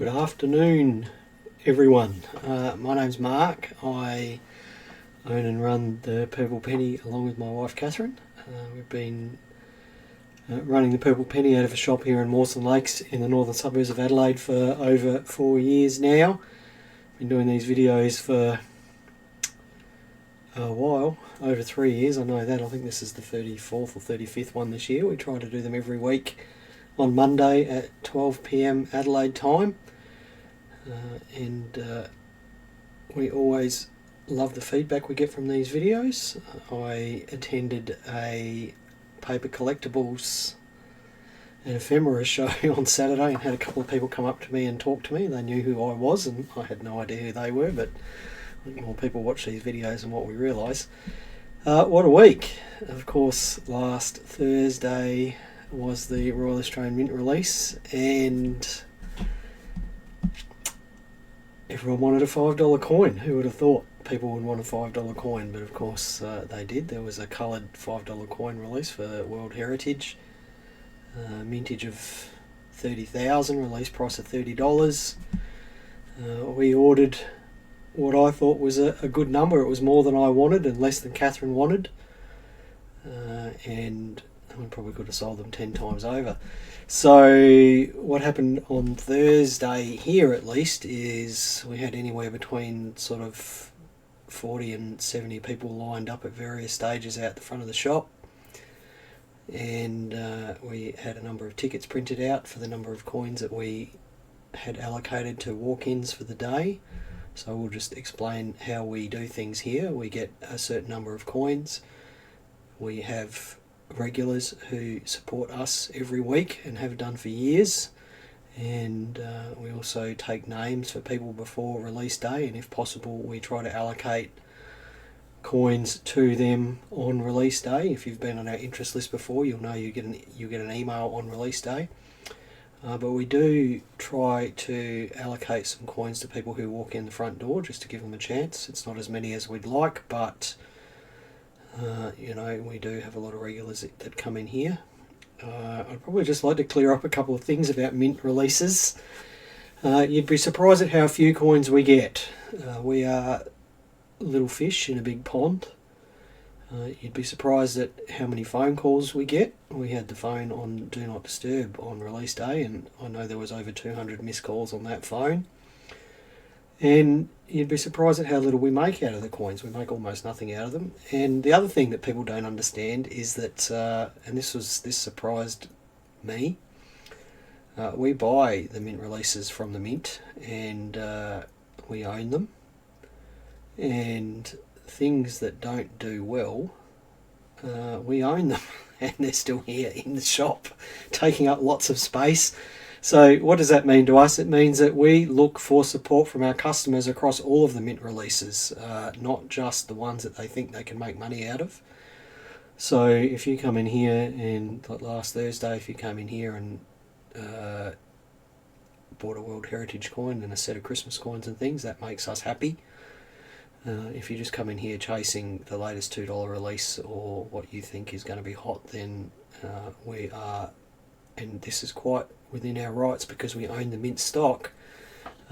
Good afternoon, everyone. My name's Mark. I own and run the Purple Penny along with my wife Catherine. We've been running the Purple Penny out of a shop here in Mawson Lakes in the northern suburbs of Adelaide for over 4 years now. Been doing these videos for a while, over 3 years, I know that. I think this is the 34th or 35th one this year. We try to do them every week on Monday at 12 p.m. Adelaide time. We always love the feedback we get from these videos. I attended a paper collectibles and ephemera show on Saturday and had a couple of people come up to me and talk to me. They knew who I was and I had no idea who they were, but I think more people watch these videos than what we realise. What a week! Of course, last Thursday was the Royal Australian Mint release, and everyone wanted a $5 coin. Who would have thought people would want a $5 coin? But of course they did. There was a coloured $5 coin release for World Heritage, mintage of 30,000, release price of $30. We ordered what I thought was a good number. It was more than I wanted and less than Catherine wanted, and we probably could have sold them 10 times over. So what happened on Thursday here, at least, is we had anywhere between sort of 40 and 70 people lined up at various stages out the front of the shop, and we had a number of tickets printed out for the number of coins that we had allocated to walk-ins for the day. So we'll just explain how we do things here. We get a certain number of coins. We have regulars who support us every week and have done for years, and we also take names for people before release day, and if possible we try to allocate coins to them on release day. If you've been on our interest list before, you'll know you get an email on release day. But we do try to allocate some coins to people who walk in the front door just to give them a chance. It's not as many as we'd like, but we do have a lot of regulars that come in here. I'd probably just like to clear up a couple of things about mint releases. You'd be surprised at how few coins we get. We are little fish in a big pond. You'd be surprised at how many phone calls we get. We had the phone on Do Not Disturb on release day, and I know there was over 200 missed calls on that phone. And you'd be surprised at how little we make out of the coins. We make almost nothing out of them. And the other thing that people don't understand is that, and this surprised me, we buy the mint releases from the mint, and we own them. And things that don't do well, we own them, and they're still here in the shop, taking up lots of space. So what does that mean to us? It means that we look for support from our customers across all of the mint releases, not just the ones that they think they can make money out of. So if you come in here, and like last Thursday, if you came in here and bought a World Heritage coin and a set of Christmas coins and things, that makes us happy. If you just come in here chasing the latest $2 release or what you think is going to be hot, then we are, and this is quite within our rights because we own the mint stock,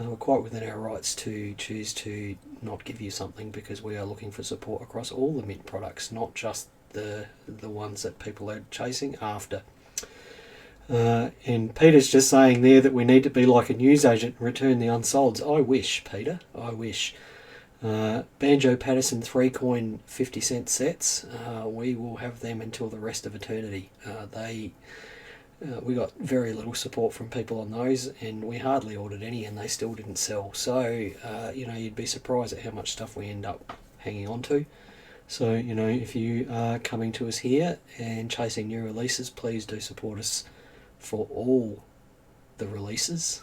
we're quite within our rights to choose to not give you something, because we are looking for support across all the mint products, not just the ones that people are chasing after. And Peter's just saying there that we need to be like a newsagent and return the unsolds. I wish, Peter, I wish. Banjo Patterson 3-coin 50-cent sets, we will have them until the rest of eternity. We got very little support from people on those, and we hardly ordered any, and they still didn't sell. So you'd be surprised at how much stuff we end up hanging on to. So if you are coming to us here and chasing new releases, please do support us for all the releases,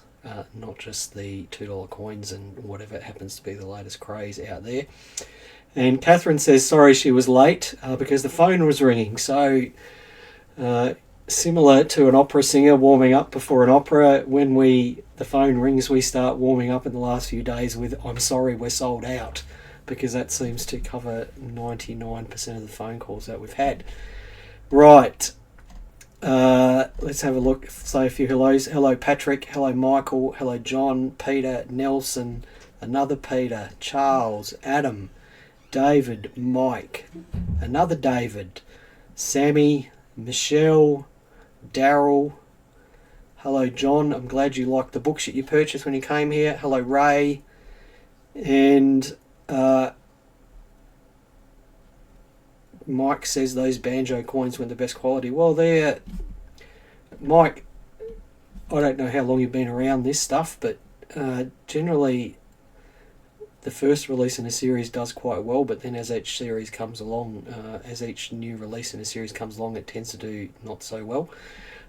not just the $2 coins and whatever happens to be the latest craze out there. And Catherine says sorry she was late because the phone was ringing. So similar to an opera singer warming up before an opera, when the phone rings, we start warming up in the last few days with "I'm sorry, we're sold out," because that seems to cover 99% of the phone calls that we've had. Right. Let's have a look. Say a few hellos. Hello Patrick, hello Michael, hello John, Peter, Nelson, another Peter, Charles, Adam, David, Mike, another David, Sammy, Michelle, Daryl. Hello John, I'm glad you liked the books that you purchased when you came here. Hello Ray. And Mike says those banjo coins weren't the best quality. Well, they're... Mike, I don't know how long you've been around this stuff, but generally the first release in a series does quite well, but then as each series comes along, as each new release in a series comes along, it tends to do not so well.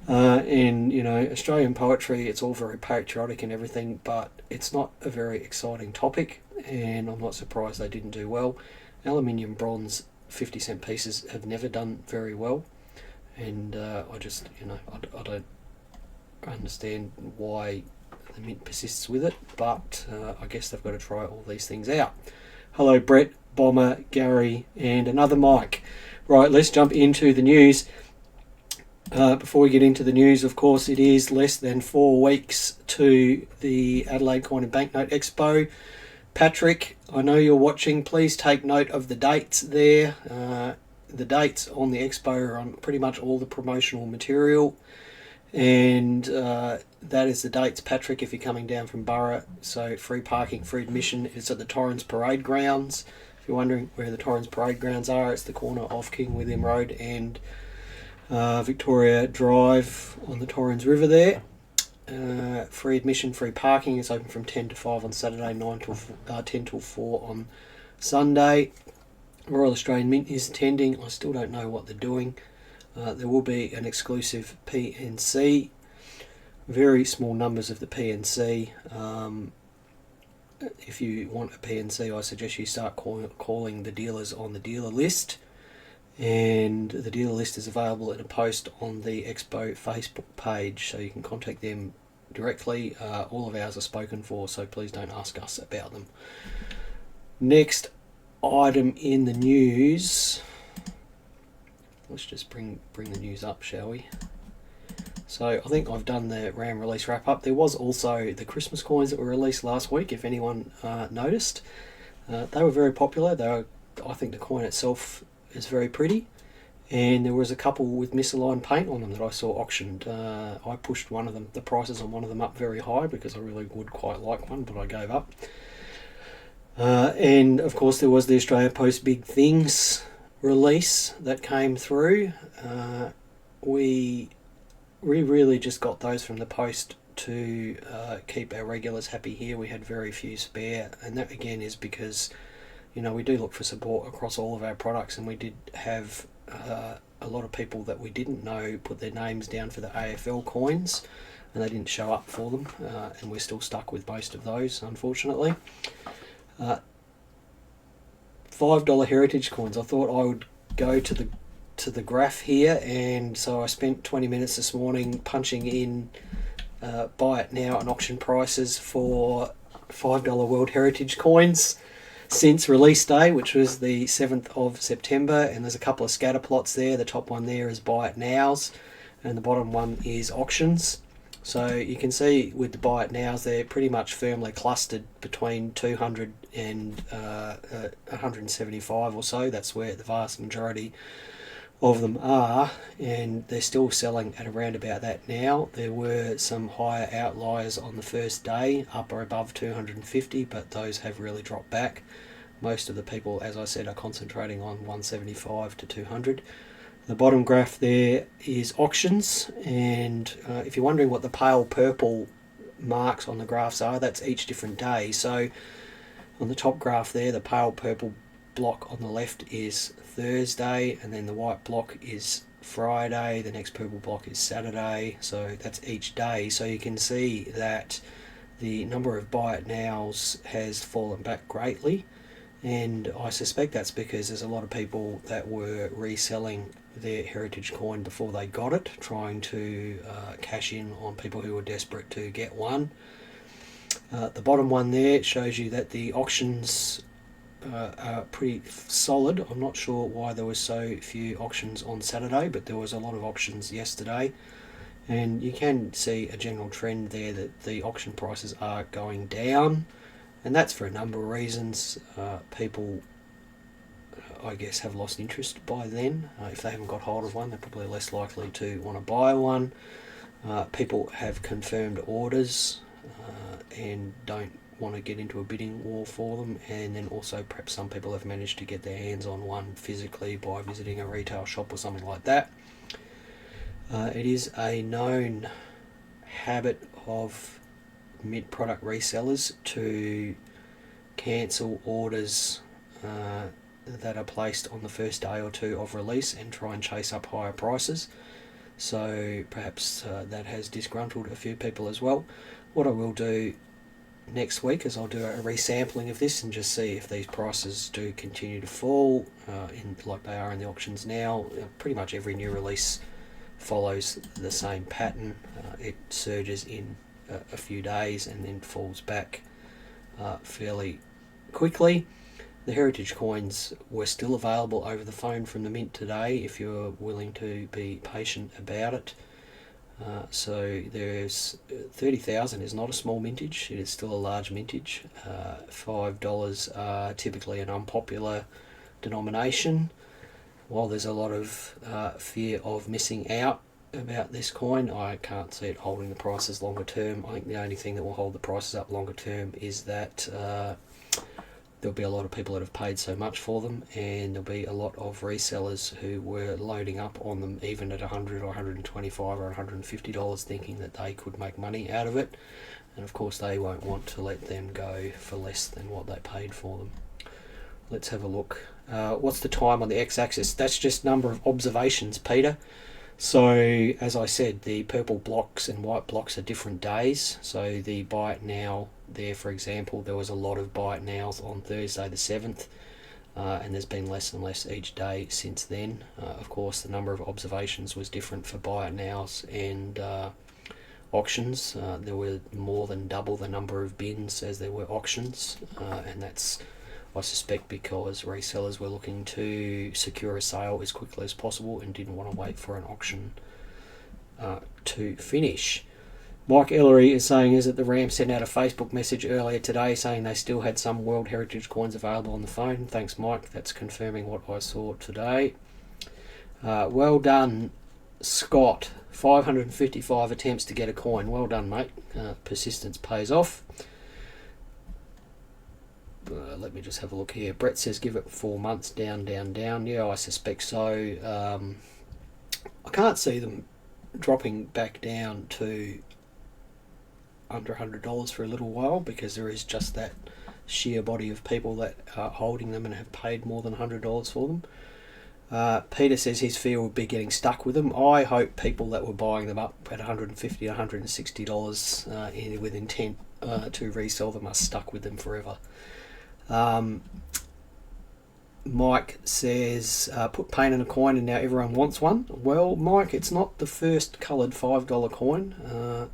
And, you know, Australian poetry, it's all very patriotic and everything, but it's not a very exciting topic, and I'm not surprised they didn't do well. Aluminium bronze 50-cent pieces have never done very well, and I just, you know, I don't understand why the Mint persists with it, but I guess they've got to try all these things out. Hello Brett, Bomber, Gary, and another Mike. Right, let's jump into the news. Before we get into the news, of course, it is less than 4 weeks to the Adelaide Coin and Banknote Expo. Patrick, I know you're watching. Please take note of the dates there. The dates on the Expo are on pretty much all the promotional material. And that is the dates, Patrick, if you're coming down from Borough. So free parking, free admission. It's at the Torrens Parade Grounds. If you're wondering where the Torrens Parade Grounds are, it's the corner of King William Road and Victoria Drive on the Torrens River there. Free admission, free parking. It's open from 10 to 5 on Saturday, 10 till 4 on Sunday. Royal Australian Mint is attending. I still don't know what they're doing. There will be an exclusive PNC. Very small numbers of the PNC. If you want a PNC, I suggest you start calling the dealers on the dealer list. And the dealer list is available in a post on the Expo Facebook page, so you can contact them directly. All of ours are spoken for, so please don't ask us about them. Next item in the news. Let's just bring the news up, shall we? So I think I've done the RAM release wrap up. There was also the Christmas coins that were released last week, if anyone noticed. They were very popular. I think the coin itself is very pretty, and there was a couple with misaligned paint on them that I saw auctioned. I pushed one of them, the prices on one of them up very high because I really would quite like one, but I gave up. And of course there was the Australia Post Big Things release that came through. We really just got those from the post to keep our regulars happy here. We had very few spare, and that again is because, you know, we do look for support across all of our products, and we did have a lot of people that we didn't know put their names down for the AFL coins, and they didn't show up for them, and we're still stuck with most of those, unfortunately. $5 heritage coins. I thought I would go to the graph here, and so I spent 20 minutes this morning punching in buy it now and auction prices for $5 World Heritage coins since release day, which was the 7th of September, and there's a couple of scatter plots there. The top one there is buy it nows, and the bottom one is auctions. So you can see with the buy it nows, they're pretty much firmly clustered between 200 and 175 or so. That's where the vast majority of them are, and they're still selling at around about that now. There were some higher outliers on the first day, up or above 250, but those have really dropped back. Most of the people, as I said, are concentrating on 175 to 200. The bottom graph there is auctions, and if you're wondering what the pale purple marks on the graphs are, that's each different day. So on the top graph there, the pale purple block on the left is Thursday, and then the white block is Friday, the next purple block is Saturday, so that's each day. So you can see that the number of buy it nows has fallen back greatly, and I suspect that's because there's a lot of people that were reselling their heritage coin before they got it, trying to cash in on people who were desperate to get one. The bottom one there shows you that the auctions are pretty solid. I'm not sure why there was so few auctions on Saturday, but there was a lot of auctions yesterday, and you can see a general trend there that the auction prices are going down, and that's for a number of reasons. People, I guess, have lost interest by then. If they haven't got hold of one, they're probably less likely to want to buy one. People have confirmed orders and don't want to get into a bidding war for them, and then also perhaps some people have managed to get their hands on one physically by visiting a retail shop or something like that. It is a known habit of mint product resellers to cancel orders that are placed on the first day or two of release and try and chase up higher prices. So perhaps that has disgruntled a few people as well. What I will do next week is I'll do a resampling of this and just see if these prices do continue to fall like they are in the auctions now. Pretty much every new release follows the same pattern. It surges in a few days and then falls back fairly quickly. The heritage coins were still available over the phone from the mint today if you're willing to be patient about it. So there's 30,000 is not a small mintage, it is still a large mintage. $5 are typically an unpopular denomination. While there's a lot of fear of missing out about this coin, I can't see it holding the prices longer term. I think the only thing that will hold the prices up longer term is that there'll be a lot of people that have paid so much for them, and there'll be a lot of resellers who were loading up on them even at $100 or $125 or $150 thinking that they could make money out of it, and of course they won't want to let them go for less than what they paid for them. Let's have a look. What's the time on the x-axis? That's just number of observations, Peter. So as I said, the purple blocks and white blocks are different days. So the buy it now there, for example, there was a lot of buy it nows on Thursday the 7th, and there's been less and less each day since then. Of course, the number of observations was different for buy it nows and auctions. There were more than double the number of bins as there were auctions, and that's, I suspect, because resellers were looking to secure a sale as quickly as possible and didn't want to wait for an auction to finish. Mike Ellery is saying, is that the RAM sent out a Facebook message earlier today saying they still had some World Heritage coins available on the phone. Thanks, Mike. That's confirming what I saw today. Well done, Scott. 555 attempts to get a coin. Well done, mate. Persistence pays off. Let me just have a look here. Brett says give it 4 months, down, down, down. Yeah, I suspect so. I can't see them dropping back down to under $100 for a little while, because there is just that sheer body of people that are holding them and have paid more than $100 for them. Peter says his fear would be getting stuck with them. I hope people that were buying them up at $150, $160 with intent to resell them are stuck with them forever. Mike says, put paint in a coin and now everyone wants one. Well, Mike, it's not the first coloured $5 coin.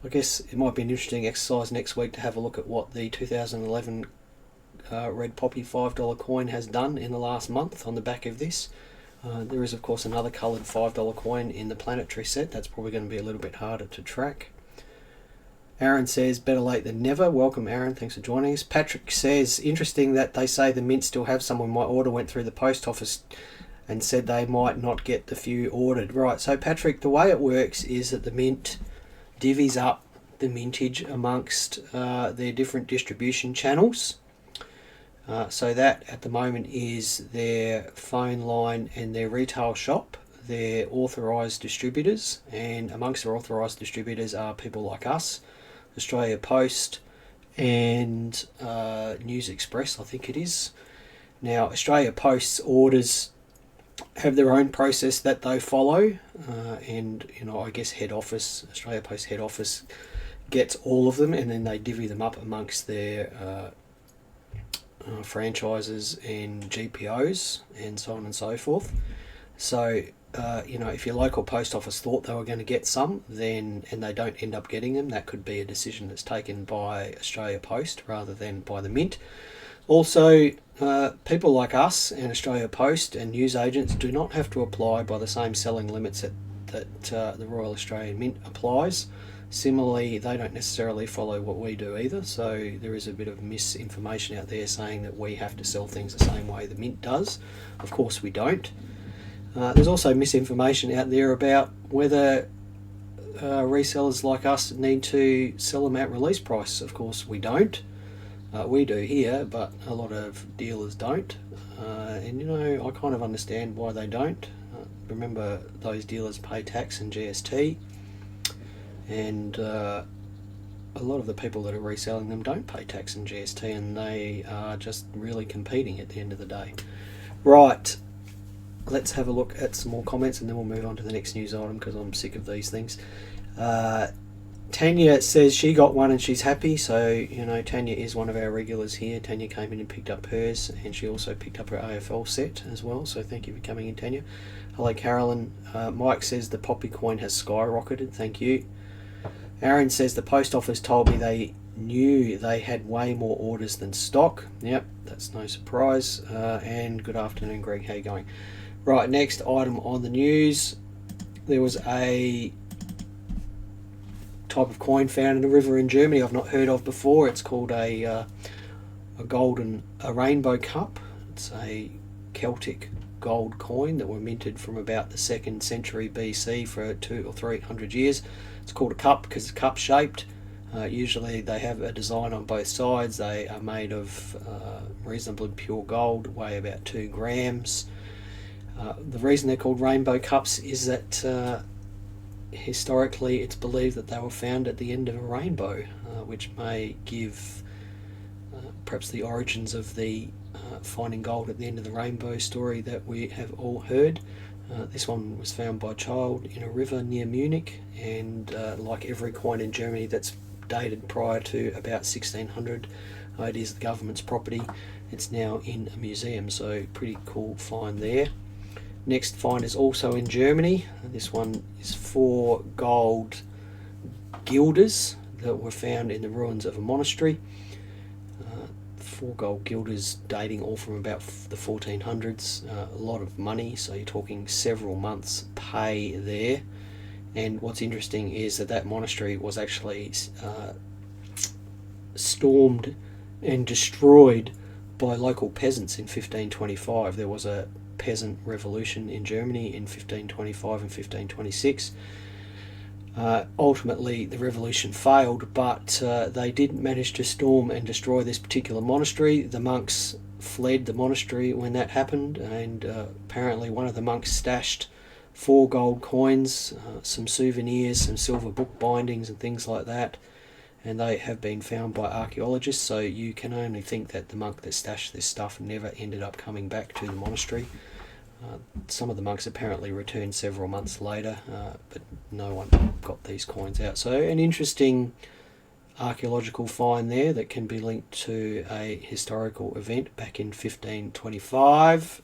I guess it might be an interesting exercise next week to have a look at what the 2011 Red Poppy $5 coin has done in the last month on the back of this. There is, of course, another coloured $5 coin in the planetary set. That's probably going to be a little bit harder to track. Aaron says, better late than never. Welcome, Aaron. Thanks for joining us. Patrick says, interesting that they say the mint still have some when my order went through the post office and said they might not get the few ordered. Right, so Patrick, the way it works is that the mint divvies up the mintage amongst their different distribution channels. So that at the moment is their phone line and their retail shop, their authorised distributors, and amongst their authorised distributors are people like us, Australia Post and News Express, I think it is. Now, Australia Post's orders have their own process that they follow, and I guess head office, Australia Post head office, gets all of them, and then they divvy them up amongst their franchises and GPOs and so on and so forth. So if your local post office thought they were going to get some, and they don't end up getting them, that could be a decision that's taken by Australia Post rather than by the mint. Also, people like us and Australia Post and newsagents do not have to apply by the same selling limits that the Royal Australian Mint applies. Similarly, they don't necessarily follow what we do either, so there is a bit of misinformation out there saying that we have to sell things the same way the Mint does. Of course we don't. There's also misinformation out there about whether resellers like us need to sell them at release price. Of course we don't. We do here, but a lot of dealers don't. And I kind of understand why they don't. Remember, those dealers pay tax and GST, and a lot of the people that are reselling them don't pay tax and GST, and they are just really competing at the end of the day. Right, let's have a look at some more comments and then we'll move on to the next news item because I'm sick of these things. Tanya says she got one and she's happy, so Tanya is one of our regulars here. Tanya came in and picked up hers, and she also picked up her AFL set as well, so thank you for coming in, Tanya. Hello Carolyn. Mike says the poppy coin has skyrocketed, thank you. Aaron says the post office told me they knew they had way more orders than stock. Yep, that's no surprise. And good afternoon Greg, how you going? Right, next item on the news. There was a type of coin found in a river in Germany I've not heard of before. It's called a rainbow cup. It's a Celtic gold coin that were minted from about the 2nd century BC for 200 or 300 years. It's called a cup because it's cup shaped. Usually they have a design on both sides. They are made of reasonably pure gold, weigh about 2 grams. The reason they're called rainbow cups is that historically it's believed that they were found at the end of a rainbow, which may give perhaps the origins of the finding gold at the end of the rainbow story that we have all heard. This one was found by a child in a river near Munich, and like every coin in Germany that's dated prior to about 1600, it is the government's property. It's now in a museum, so pretty cool find there. Next find is also in Germany. This one is 4 gold Gilders that were found in the ruins of a monastery. 4 gold Gilders dating all from about the 1400s. A lot of money, so you're talking several months' pay there. And what's interesting is that monastery was actually stormed and destroyed by local peasants in 1525. There was a peasant revolution in Germany in 1525 and 1526. Ultimately the revolution failed, but they didn't manage to storm and destroy this particular monastery. The monks fled the monastery when that happened, and apparently one of the monks stashed 4 gold coins, some souvenirs, some silver book bindings and things like that, and they have been found by archaeologists, so you can only think that the monk that stashed this stuff never ended up coming back to the monastery. Some of the monks apparently returned several months later, but no one got these coins out. So an interesting archaeological find there that can be linked to a historical event back in 1525.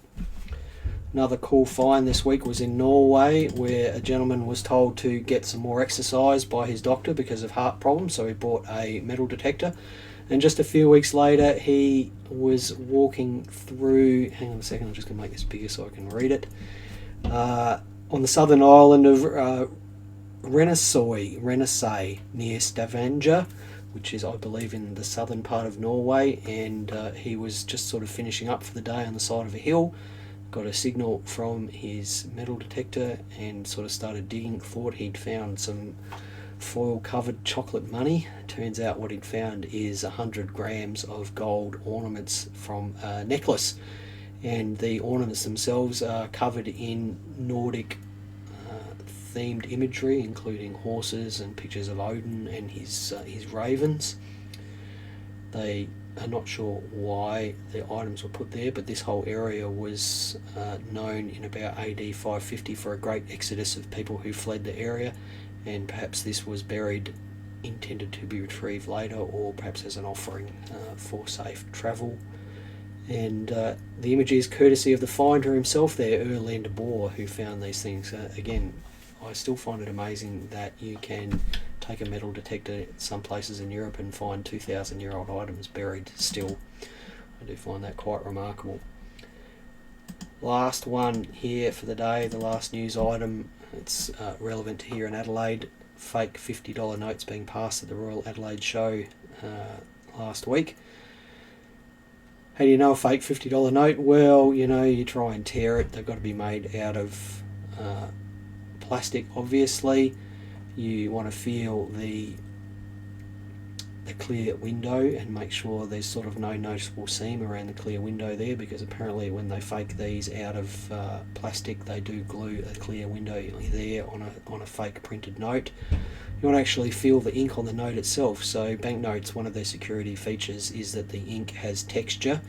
Another cool find this week was in Norway, where a gentleman was told to get some more exercise by his doctor because of heart problems, so he bought a metal detector. And just a few weeks later, he was walking through... Hang on a second, I'm just going to make this bigger so I can read it. On the southern island of Rennesøy, near Stavanger, which is, I believe, in the southern part of Norway. And he was just sort of finishing up for the day on the side of a hill. Got a signal from his metal detector and sort of started digging. Thought he'd found some foil-covered chocolate money. Turns out what he'd found is 100 grams of gold ornaments from a necklace, and the ornaments themselves are covered in Nordic themed imagery, including horses and pictures of Odin and his ravens. They are not sure why the items were put there, but this whole area was known in about AD 550 for a great exodus of people who fled the area, and perhaps this was buried, intended to be retrieved later, or perhaps as an offering for safe travel. And the image is courtesy of the finder himself there, Erland Bohr, who found these things. Again, I still find it amazing that you can take a metal detector some places in Europe and find 2,000-year-old items buried still. I do find that quite remarkable. Last one here for the day, the last news item. It's relevant to here in Adelaide. Fake $50 notes being passed at the Royal Adelaide show last week. How do you know a fake $50 note? Well, you try and tear it. They've got to be made out of plastic, obviously. You want to feel the clear window and make sure there's sort of no noticeable seam around the clear window there, because apparently when they fake these out of plastic, they do glue a clear window there on a fake printed note. You want to actually feel the ink on the note itself. So Banknotes, one of their security features is that the ink has texture.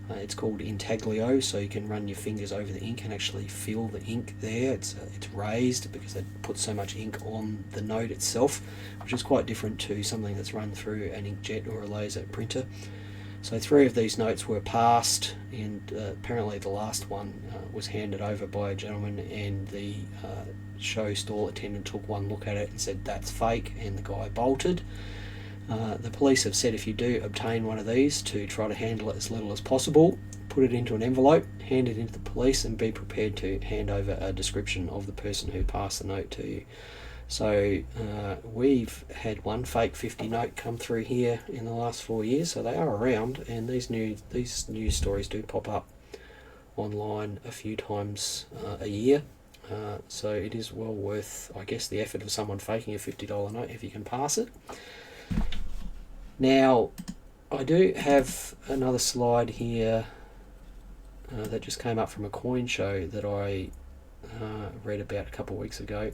It's called intaglio, so you can run your fingers over the ink and actually feel the ink there. It's raised because they put so much ink on the note itself, which is quite different to something that's run through an inkjet or a laser printer. So 3 of these notes were passed, and apparently the last one was handed over by a gentleman, and the show stall attendant took one look at it and said that's fake, and the guy bolted. The police have said if you do obtain one of these, to try to handle it as little as possible, put it into an envelope, hand it into the police, and be prepared to hand over a description of the person who passed the note to you. So we've had one fake 50 note come through here in the last 4 years, so they are around, and these news stories do pop up online a few times a year. So it is well worth, I guess, the effort of someone faking a $50 note if you can pass it. Now, I do have another slide here that just came up from a coin show that I read about a couple of weeks ago.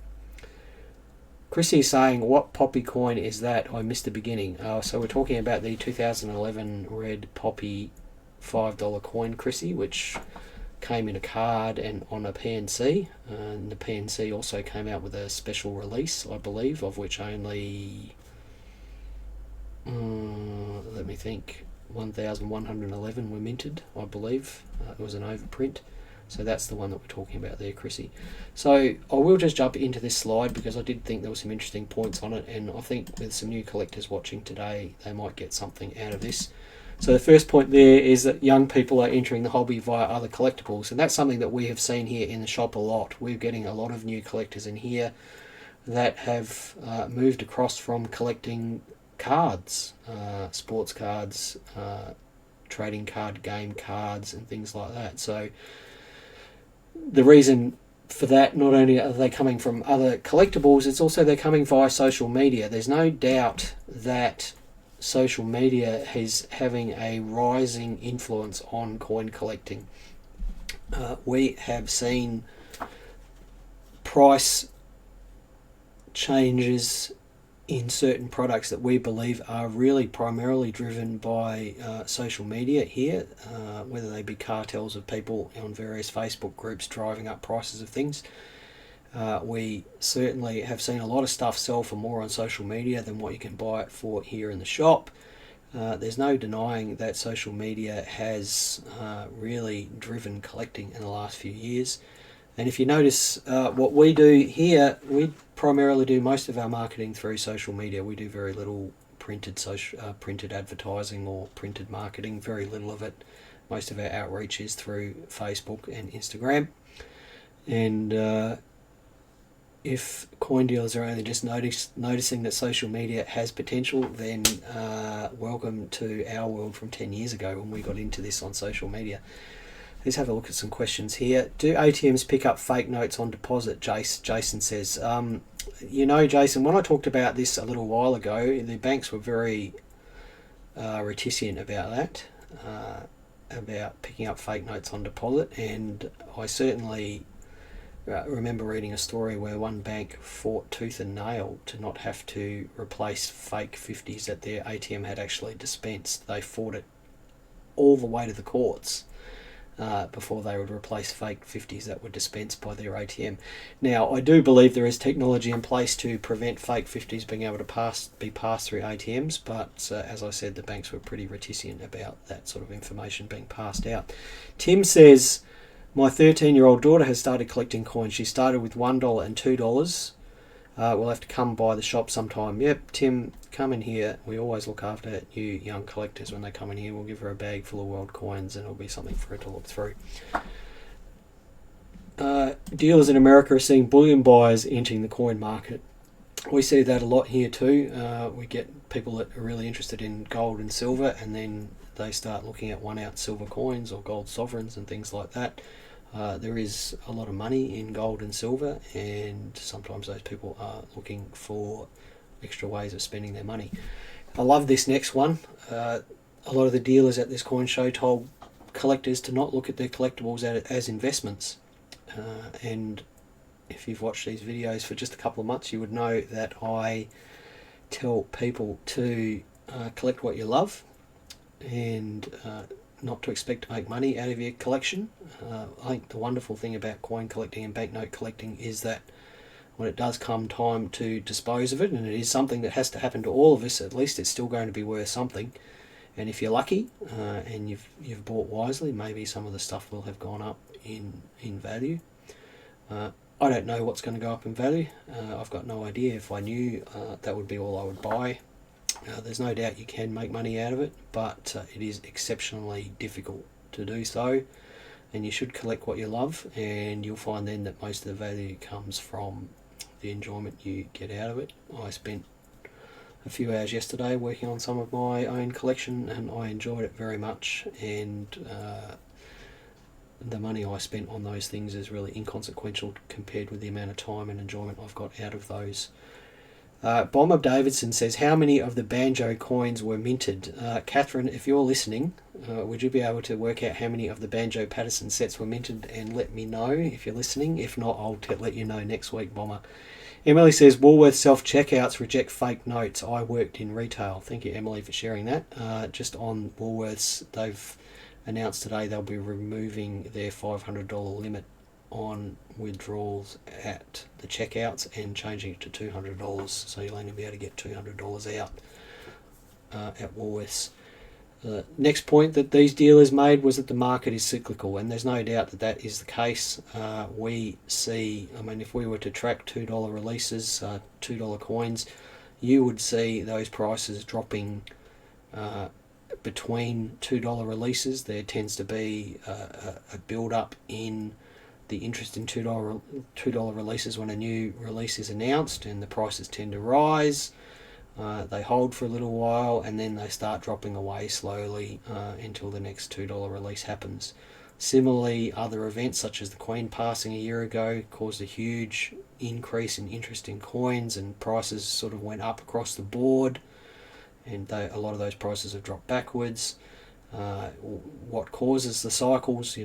Chrissy is saying, what poppy coin is that? I missed the beginning. So we're talking about the 2011 red poppy $5 coin, Chrissy, which came in a card and on a PNC. And the PNC also came out with a special release, I believe, of which only... let me think, 1,111 were minted, I believe. It was an overprint. So that's the one that we're talking about there, Chrissy. So I will just jump into this slide because I did think there were some interesting points on it, and I think with some new collectors watching today, they might get something out of this. So the first point there is that young people are entering the hobby via other collectibles, and that's something that we have seen here in the shop a lot. We're getting a lot of new collectors in here that have moved across from collecting cards, sports cards, trading card game cards and things like that. So the reason for that, not only are they coming from other collectibles, it's also they're coming via social media. There's no doubt that social media is having a rising influence on coin collecting. We have seen price changes in certain products that we believe are really primarily driven by social media here, whether they be cartels of people on various Facebook groups driving up prices of things. We certainly have seen a lot of stuff sell for more on social media than what you can buy it for here in the shop. There's no denying that social media has really driven collecting in the last few years. And if you notice what we do here, we primarily do most of our marketing through social media. We do very little printed advertising or printed marketing, very little of it. Most of our outreach is through Facebook and Instagram. And if coin dealers are only just noticing that social media has potential, then welcome to our world from 10 years ago when we got into this on social media. Let's have a look at some questions here. Do ATMs pick up fake notes on deposit? Jason says. Jason, when I talked about this a little while ago, the banks were very reticent about that, about picking up fake notes on deposit. And I certainly remember reading a story where one bank fought tooth and nail to not have to replace fake 50s that their ATM had actually dispensed. They fought it all the way to the courts before they would replace fake 50s that were dispensed by their ATM. Now, I do believe there is technology in place to prevent fake 50s being able to be passed through ATMs, but as I said, the banks were pretty reticent about that sort of information being passed out. Tim says, my 13-year-old daughter has started collecting coins. She started with $1 and $2. we'll have to come by the shop sometime. Yep, Tim, come in here. We always look after you young collectors when they come in here. We'll give her a bag full of world coins and it'll be something for her to look through. Dealers in America are seeing bullion buyers entering the coin market. We see that a lot here too. We get people that are really interested in gold and silver, and then they start looking at 1 ounce silver coins or gold sovereigns and things like that. There is a lot of money in gold and silver, and sometimes those people are looking for extra ways of spending their money. I love this next one. A lot of the dealers at this coin show told collectors to not look at their collectibles as investments. And if you've watched these videos for just a couple of months, you would know that I tell people to collect what you love and not to expect to make money out of your collection. I think the wonderful thing about coin collecting and banknote collecting is that when it does come time to dispose of it, and it is something that has to happen to all of us, at least it's still going to be worth something. And if you're lucky and you've bought wisely, maybe some of the stuff will have gone up in value. I don't know what's going to go up in value. I've got no idea. If I knew, that would be all I would buy. There's no doubt you can make money out of it, but it is exceptionally difficult to do so. And you should collect what you love, and you'll find then that most of the value comes from the enjoyment you get out of it. I spent a few hours yesterday working on some of my own collection, and I enjoyed it very much, and the money I spent on those things is really inconsequential compared with the amount of time and enjoyment I've got out of those. Bomber Davidson says, how many of the banjo coins were minted? Catherine, if you're listening, would you be able to work out how many of the Banjo Patterson sets were minted and let me know if you're listening? If not, I'll let you know next week, Bomber. Emily says, Woolworths self-checkouts reject fake notes. I worked in retail. Thank you, Emily, for sharing that. Just on Woolworths, they've announced today they'll be removing their $500 limit on withdrawals at the checkouts and changing it to $200, so you'll only be able to get $200 out at Woolworths. The next point that these dealers made was that the market is cyclical, and there's no doubt that that is the case. We see, if we were to track $2 releases, $2 coins, you would see those prices dropping between $2 releases. There tends to be a build-up in the interest in $2 releases when a new release is announced, and the prices tend to rise. They hold for a little while, and then they start dropping away slowly until the next $2 release happens. Similarly, other events such as the Queen passing a year ago caused a huge increase in interest in coins, and prices sort of went up across the board, and a lot of those prices have dropped backwards. What causes the cycles?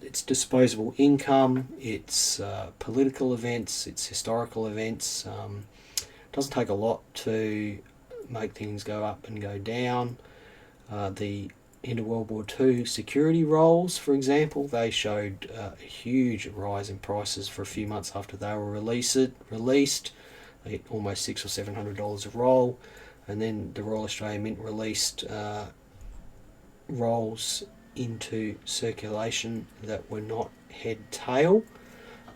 It's disposable income, it's political events, it's historical events. It doesn't take a lot to make things go up and go down. The end of World War II security rolls, for example, they showed a huge rise in prices for a few months after they were released. They hit almost $600 or $700 a roll, and then the Royal Australian Mint released rolls into circulation that were not head-tail,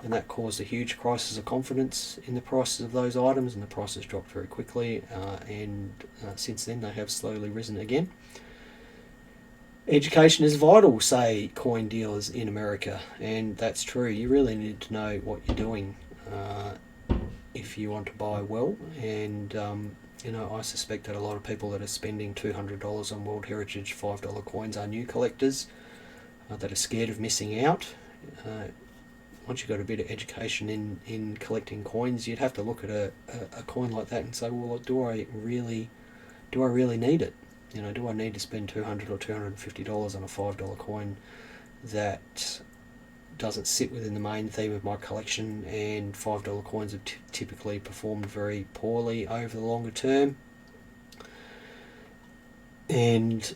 and that caused a huge crisis of confidence in the prices of those items, and the prices dropped very quickly, and since then they have slowly risen again. Education is vital, say coin dealers in America, and that's true. You really need to know what you're doing if you want to buy well, and I suspect that a lot of people that are spending $200 on World Heritage $5 coins are new collectors that are scared of missing out. Once you've got a bit of education in collecting coins, you'd have to look at a coin like that and say, well, do I really need it? Do I need to spend $200 or $250 on a $5 coin that doesn't sit within the main theme of my collection, and $5 coins have typically performed very poorly over the longer term? And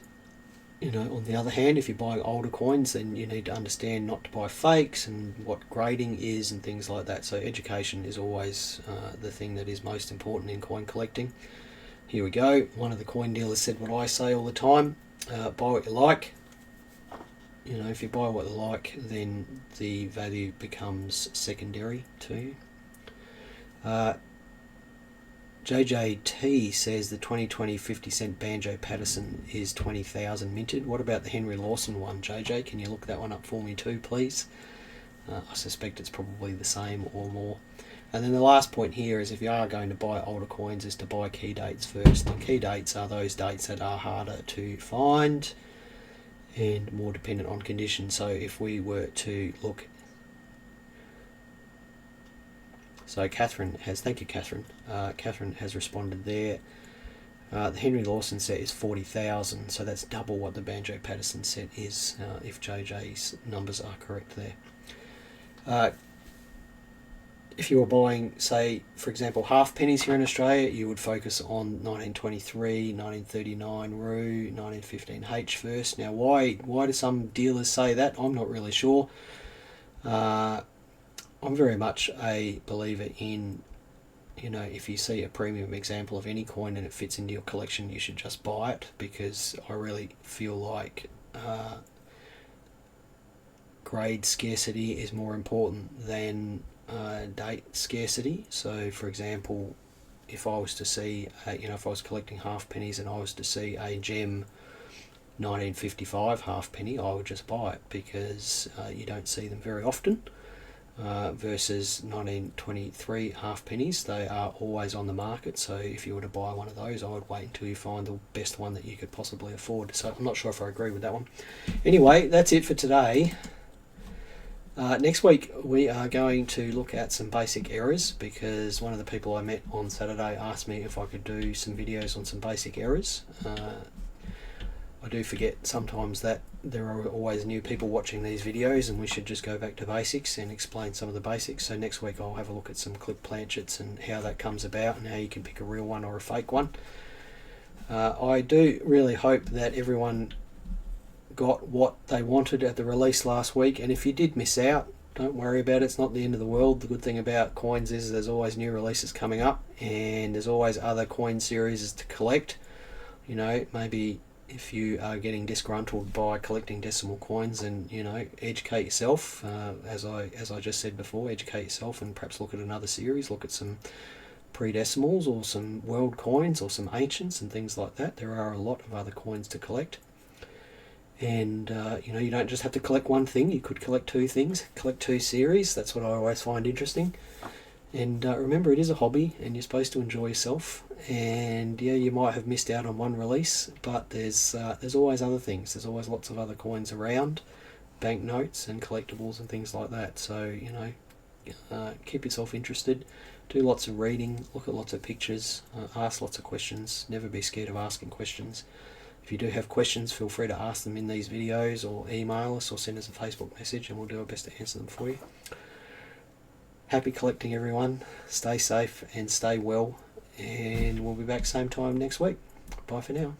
on the other hand, if you're buying older coins, then you need to understand not to buy fakes and what grading is and things like that. So education is always the thing that is most important in coin collecting. Here we go. One of the coin dealers said what I say all the time: buy what you like. If you buy what you like, then the value becomes secondary to you. JJT says the 2020 50-cent Banjo Patterson is 20,000 minted. What about the Henry Lawson one, JJ? Can you look that one up for me too, please? I suspect it's probably the same or more. And then the last point here is if you are going to buy older coins is to buy key dates first. And key dates are those dates that are harder to find and more dependent on condition. So if we were to look, so Catherine has, thank you Catherine, Catherine has responded there. The Henry Lawson set is 40,000, so that's double what the Banjo Patterson set is, if JJ's numbers are correct there. If you were buying, say, for example, half pennies here in Australia, you would focus on 1923, 1939 Rue, 1915 H first. Now, why do some dealers say that? I'm not really sure. I'm very much a believer in, you know, if you see a premium example of any coin and it fits into your collection, you should just buy it, because I really feel like grade scarcity is more important than date scarcity. So for example, if I was to see if I was collecting half pennies and I was to see a gem 1955 half penny, I would just buy it, because you don't see them very often, versus 1923 half pennies. They are always on the market, so if you were to buy one of those, I would wait until you find the best one that you could possibly afford. So I'm not sure if I agree with that one. Anyway, that's it for today. Next week we are going to look at some basic errors, because one of the people I met on Saturday asked me if I could do some videos on some basic errors. I do forget sometimes that there are always new people watching these videos, and we should just go back to basics and explain some of the basics. So next week I'll have a look at some clip planchets and how that comes about and how you can pick a real one or a fake one. I do really hope that everyone got what they wanted at the release last week, and if you did miss out, don't worry about it. It's not the end of the world. The good thing about coins is there's always new releases coming up, and there's always other coin series to collect. You know, maybe if you are getting disgruntled by collecting decimal coins, and you know, educate yourself, as I just said before, educate yourself and perhaps look at another series, look at some pre-decimals or some world coins or some ancients and things like that. There are a lot of other coins to collect. And you know, you don't just have to collect one thing. You could collect two things, collect two series. That's what I always find interesting. And remember, it is a hobby, and you're supposed to enjoy yourself. And yeah, you might have missed out on one release, but there's always other things. There's always lots of other coins around, banknotes and collectibles and things like that. So you know, keep yourself interested. Do lots of reading. Look at lots of pictures. Ask lots of questions. Never be scared of asking questions. If you do have questions, feel free to ask them in these videos, or email us, or send us a Facebook message, and we'll do our best to answer them for you. Happy collecting, everyone. Stay safe and stay well, and we'll be back same time next week. Bye for now.